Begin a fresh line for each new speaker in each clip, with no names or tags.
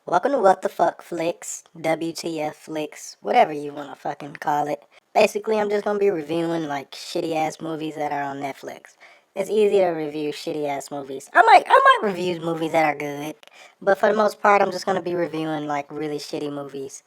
Welcome to What the Fuck Flicks, WTF Flicks, whatever you want to fucking call it. Basically, I'm just gonna be reviewing like shitty ass movies that are on Netflix. It's easy to review shitty ass movies. I might review movies that are good, but for the most part, I'm just gonna be reviewing like really shitty movies.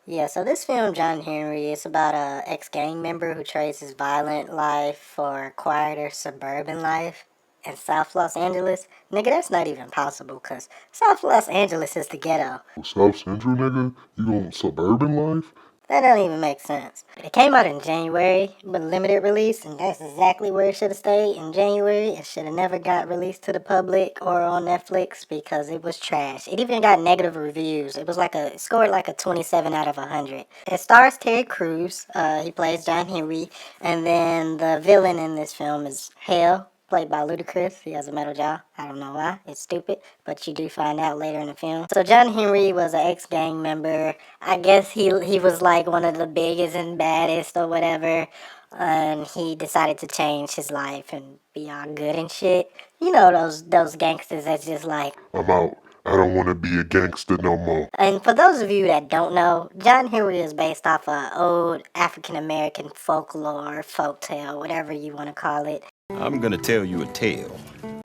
Yeah, so this film, John Henry, is about a ex-gang member who trades his violent life for a quieter suburban life in South Los Angeles. Nigga, that's not even possible, cause South Los Angeles is the ghetto.
South Central, nigga? You want suburban life?
That doesn't even make sense. It came out in January, but limited release, and that's exactly where it should have stayed. In January, it should have never got released to the public or on Netflix because it was trash. It even got negative reviews. It scored like a 27 out of 100. It stars Terry Crews. He plays John Henry, and then the villain in this film is Hale, played by Ludachris. He has a metal jaw. I don't know why. It's stupid, but you do find out later in the film. So John Henry was an ex-gang member. I guess he was like one of the biggest and baddest or whatever. And he decided to change his life and be all good and shit. You know those gangsters that's just like,
I'm out. I don't want to be a gangster no more.
and for those of you that don't know, John Henry is based off a old African American folklore, folktale, whatever you want to call it.
I'm gonna tell you a tale.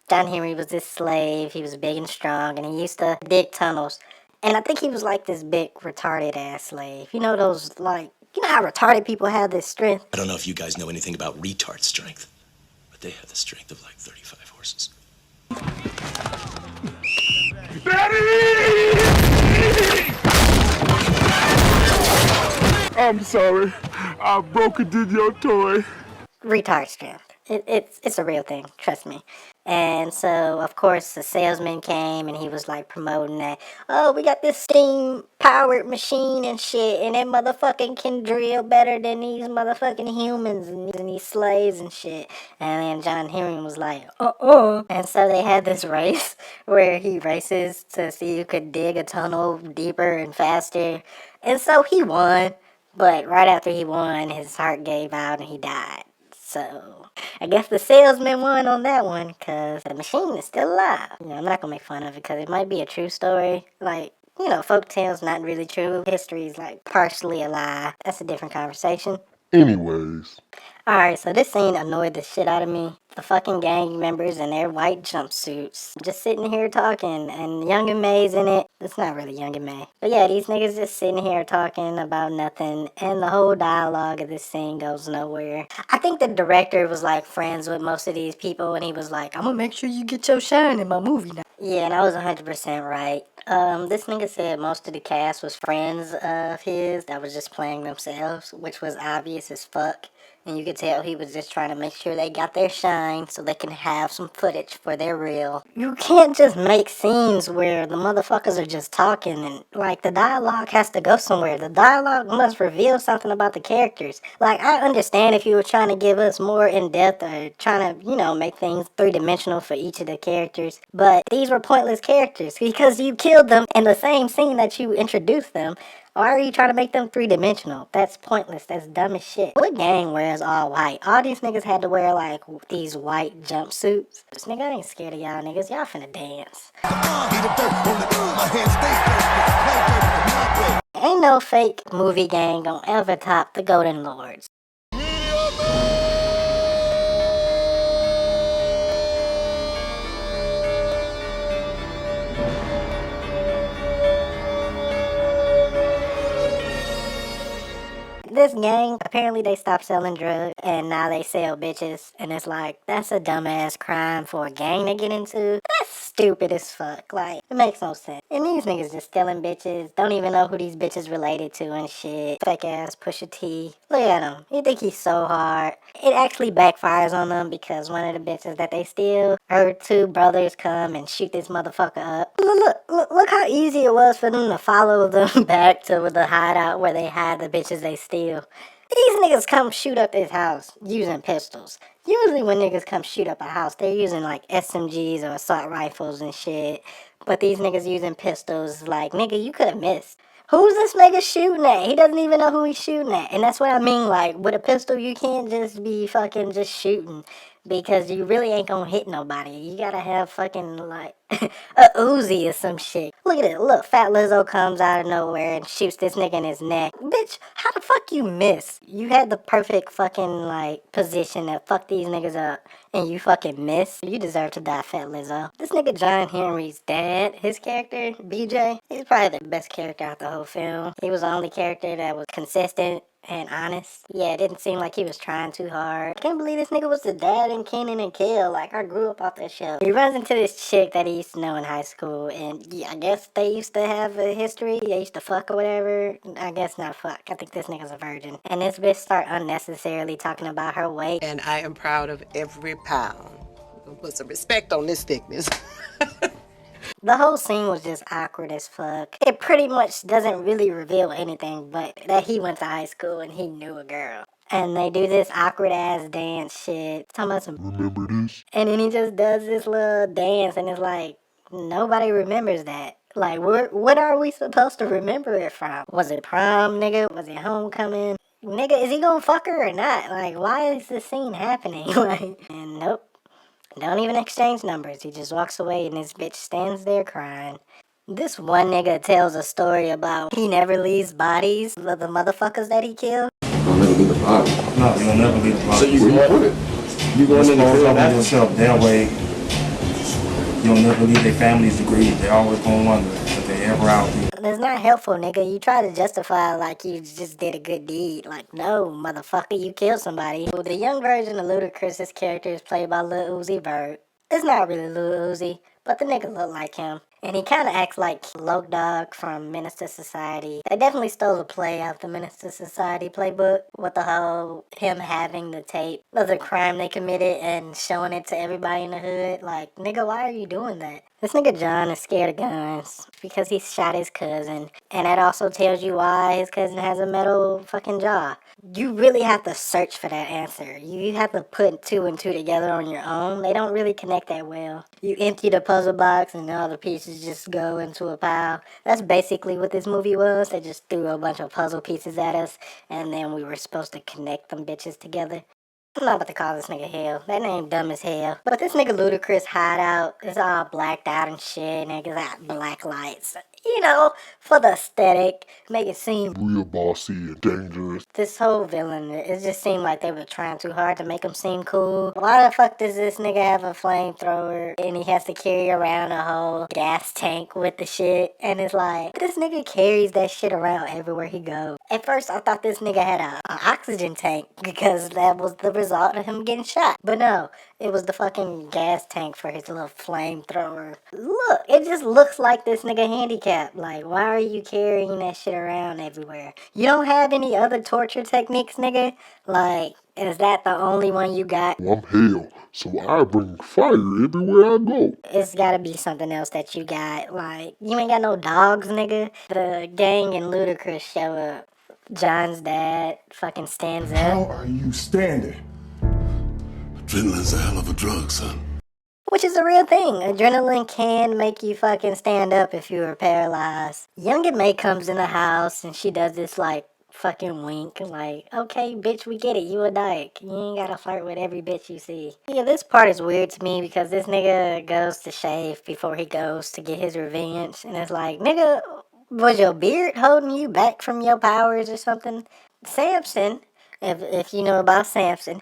John Henry was this slave. He was big and strong, and he used to dig tunnels. And I think he was like this big retarded ass slave. You know how retarded people have this strength?
I don't know if you guys know anything about retard strength, but they have the strength of like 35 horses.
Daddy! I'm sorry. I broke into your toy.
Retard strength. It's a real thing, trust me. And so, of course, the salesman came and he was like promoting that, oh, we got this steam powered machine and shit, and that motherfucking can drill better than these motherfucking humans and these slaves and shit. And then John Henry was like, And so they had this race where he races to see who could dig a tunnel deeper and faster. And so he won, but right after he won, his heart gave out and he died. So, I guess the salesman won on that one because the machine is still alive. You know, I'm not going to make fun of it because it might be a true story. Like, folktales not really true. History is like partially a lie. That's a different conversation.
Anyways.
Alright, so this scene annoyed the shit out of me. The fucking gang members in their white jumpsuits just sitting here talking, and Young and May's in it. It's not really Young and May. But yeah, these niggas just sitting here talking about nothing, and the whole dialogue of this scene goes nowhere. I think the director was like friends with most of these people, and he was like, I'm gonna make sure you get your shine in my movie now. Yeah, and I was 100% right. This nigga said most of the cast was friends of his that was just playing themselves, which was obvious as fuck. And you could tell he was just trying to make sure they got their shine so they can have some footage for their reel. You can't just make scenes where the motherfuckers are just talking and, like, the dialogue has to go somewhere. The dialogue must reveal something about the characters. Like, I understand if you were trying to give us more in-depth or trying to, make things three-dimensional for each of the characters. But these were pointless characters because you killed them in the same scene that you introduced them. Why are you trying to make them three-dimensional? That's pointless. That's dumb as shit. What gang wears all white? All these niggas had to wear, like, these white jumpsuits. This nigga, I ain't scared of y'all niggas. Y'all finna dance. Ain't no fake movie gang gonna ever top the Golden Lords. This gang, apparently they stopped selling drugs and now they sell bitches. And it's like, that's a dumbass crime for a gang to get into. That's stupid as fuck. Like, it makes no sense. And these niggas just stealing bitches. Don't even know who these bitches related to and shit. Fake ass Pusha T. Look at him. You think he's so hard. It actually backfires on them because one of the bitches that they steal, her two brothers come and shoot this motherfucker up. Look how easy it was for them to follow them back to the hideout where they hide the bitches they steal. These niggas come shoot up this house using pistols. Usually when niggas come shoot up a house, they're using like SMGs or assault rifles and shit. But these niggas using pistols, like, nigga, you could have missed. Who's this nigga shooting at? He doesn't even know who he's shooting at. And that's what I mean, like, with a pistol, you can't just be fucking just shooting. because you really ain't gonna hit nobody. You gotta have fucking like a Uzi or some shit. Look at it. Look, Fat Lizzo comes out of nowhere and shoots this nigga in his neck. Bitch, how the fuck you miss? You had the perfect fucking like position to fuck these niggas up and you fucking miss. You deserve to die, Fat Lizzo. This nigga John Henry's dad, his character, BJ, he's probably the best character out the whole film. He was the only character that was consistent and honest. Yeah, it didn't seem like he was trying too hard. I can't believe this nigga was the dad in Kenan and Kel. Like, I grew up off that show. He runs into this chick that he used to know in high school, and yeah, I guess they used to have a history. They used to fuck or whatever. I guess not fuck. I think this nigga's a virgin. And this bitch start unnecessarily talking about her weight.
And I am proud of every pound. We'll put some respect on this thickness.
The whole scene was just awkward as fuck. It pretty much doesn't really reveal anything but that he went to high school and he knew a girl. And they do this awkward ass dance shit. Talking about some
Remember this?
and then he just does this little dance and it's like nobody remembers that. Like what are we supposed to remember it from? Was it prom, nigga? Was it homecoming? Nigga, is he gonna fuck her or not? Like, why is this scene happening? Like, and nope. Don't even exchange numbers. He just walks away and this bitch stands there crying. This one nigga tells a story about he never leaves bodies of the motherfuckers that he killed.
You'll never leave the body.
No, you'll never leave the body.
So you put it? You going in the field
after yourself that way. You'll never leave their families to grieve. They always gonna wonder if they ever out there.
It's not helpful, nigga. You try to justify like you just did a good deed. Like, no, motherfucker, you killed somebody. Well, the young version of Ludacris' character is played by Lil Uzi Vert. It's not really Lil Uzi, but the nigga look like him. And he kind of acts like Loc Dog from Menace to Society. They definitely stole a play out the Menace to Society playbook with the whole him having the tape of the crime they committed and showing it to everybody in the hood. Like, nigga, why are you doing that? This nigga John is scared of guns because he shot his cousin. And that also tells you why his cousin has a metal fucking jaw. You really have to search for that answer. You have to put two and two together on your own. They don't really connect that well. You empty the puzzle box and all the pieces just go into a pile. That's basically what this movie was. They just threw a bunch of puzzle pieces at us and then we were supposed to connect them bitches together. I'm not about to call this nigga hell. That name dumb as hell. But this nigga Ludacris hideout is all blacked out and shit. Niggas got black lights. You know, for the aesthetic. Make it seem
Real bossy and dangerous.
this whole villain, it just seemed like they were trying too hard to make him seem cool. Why the fuck does this nigga have a flamethrower and he has to carry around a whole gas tank with the shit? And it's like, this nigga carries that shit around everywhere he goes. At first, I thought this nigga had a oxygen tank because that was the result of him getting shot. But no, it was the fucking gas tank for his little flamethrower. Look, it just looks like this nigga handicapped. Like, why are you carrying that shit around everywhere? You don't have any other torture techniques, nigga? Like, is that the only one you got?
Well, I'm hell, so I bring fire everywhere I go.
It's gotta be something else that you got. Like, you ain't got no dogs, nigga? The gang and Ludacris show up. John's dad fucking stands
How
up.
are you standing?
Adrenaline's a hell of a drug, son.
Which is a real thing. Adrenaline can make you fucking stand up if you were paralyzed. Young and May comes in the house and she does this like fucking wink. Like, okay, bitch, we get it. You a dyke. You ain't gotta flirt with every bitch you see. Yeah, this part is weird to me because this nigga goes to shave before he goes to get his revenge. And it's like, nigga, was your beard holding you back from your powers or something? Samson, if you know about Samson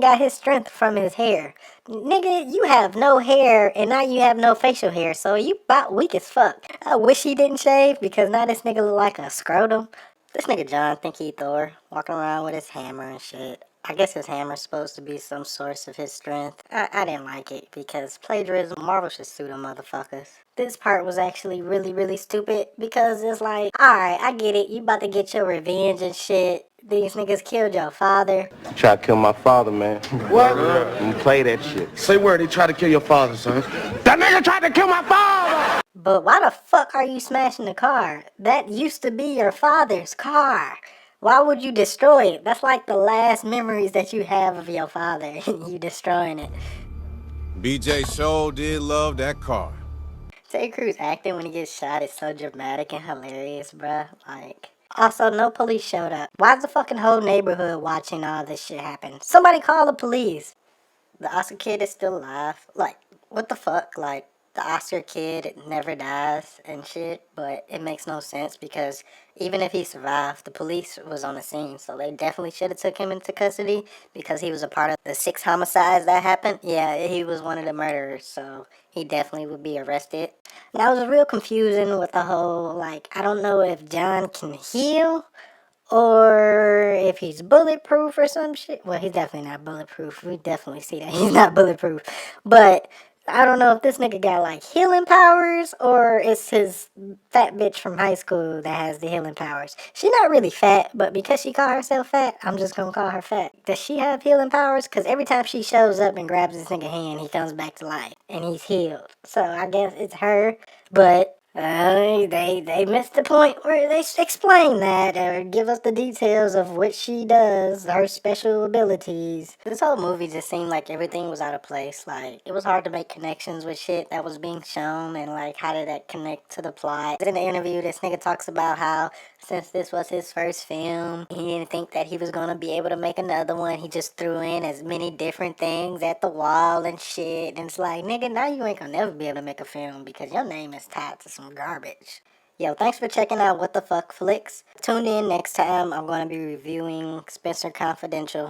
got his strength from his hair. Nigga, you have no hair and now you have no facial hair, so you about weak as fuck. I wish he didn't shave because now this nigga look like a scrotum. This nigga John think he Thor, walking around with his hammer and shit. I guess his hammer's supposed to be some source of his strength. I didn't like it because plagiarism, Marvel should sue them motherfuckers. This part was actually really, really stupid because it's like, alright, I get it. You about to get your revenge and shit. These niggas killed your father.
Try to kill my father, man.
What?
And play that shit.
Say where they tried to kill your father, son.
That nigga tried to kill my father!
But why the fuck are you smashing the car? That used to be your father's car. Why would you destroy it? That's like the last memories that you have of your father. You destroying it.
BJ sure did love that car.
Terry Crews acting when he gets shot is so dramatic and hilarious, bruh. Like, also, no police showed up. Why's the fucking whole neighborhood watching all this shit happen? Somebody call the police. The Oscar kid is still alive. Like, what the fuck? Like, the Oscar kid never dies and shit, but it makes no sense because even if he survived, the police was on the scene, so they definitely should have took him into custody because he was a part of the 6 homicides that happened. Yeah, he was one of the murderers, so he definitely would be arrested. That was real confusing with the whole, like, I don't know if John can heal or if he's bulletproof or some shit. Well, he's definitely not bulletproof. We definitely see that he's not bulletproof. But I don't know if this nigga got like healing powers or it's his fat bitch from high school that has the healing powers. She not really fat, but because she called herself fat, I'm just gonna call her fat. Does she have healing powers? Because every time she shows up and grabs this nigga hand, he comes back to life and he's healed. So I guess it's her, but they missed the point where they explain that or give us the details of what she does, her special abilities. This whole movie just seemed like everything was out of place. Like, it was hard to make connections with shit that was being shown and, like, how did that connect to the plot. In the interview, this nigga talks about how since this was his first film, he didn't think that he was gonna be able to make another one. He just threw in as many different things at the wall and shit. And it's like, nigga, now you ain't gonna never be able to make a film because your name is tied to some garbage. Yo, thanks for checking out What the Fuck Flicks. Tune in next time. I'm gonna be reviewing Spencer Confidential.